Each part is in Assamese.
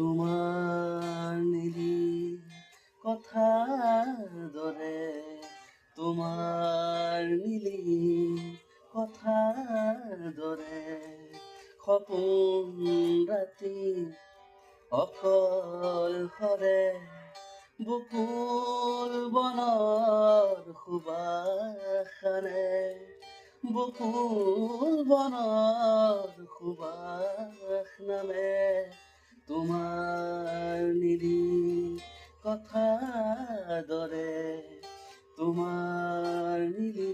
তোমাৰ নিলি কথাৰ দৰে, তোমাৰ নিলি কথাৰ দৰে, সপোন ৰাতি অকল সৰে, বকুল বনৰ সুবাসনে, বকুল বনৰ সুবাস নামে, তোমাৰ নিলি কথাৰ দৰে, তোমাৰ নিলি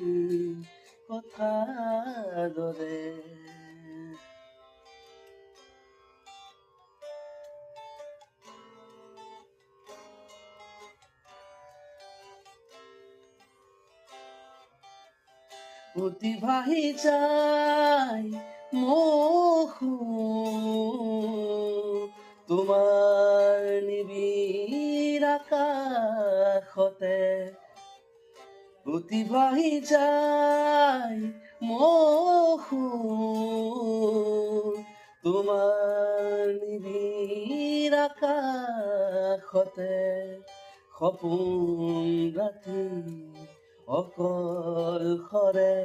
কথাৰ দৰে। অতি ভাহি যায় মোহো তোমাৰ নিবিড় আকাশতে, অতি ভাহি যায় মোহো তোমাৰ নিবিড় আকাশতে, সপোন ৰাতি অকল সৰে,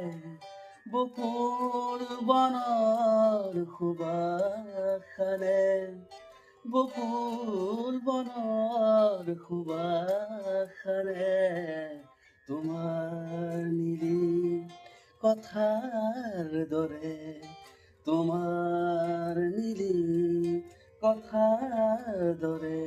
বকুল বনৰ সুবাসনে, বকুল বনৰ সুবাসনে, তোমাৰ নিলি কথাৰ দৰে, তোমাৰ নিলি কথাৰ দৰে।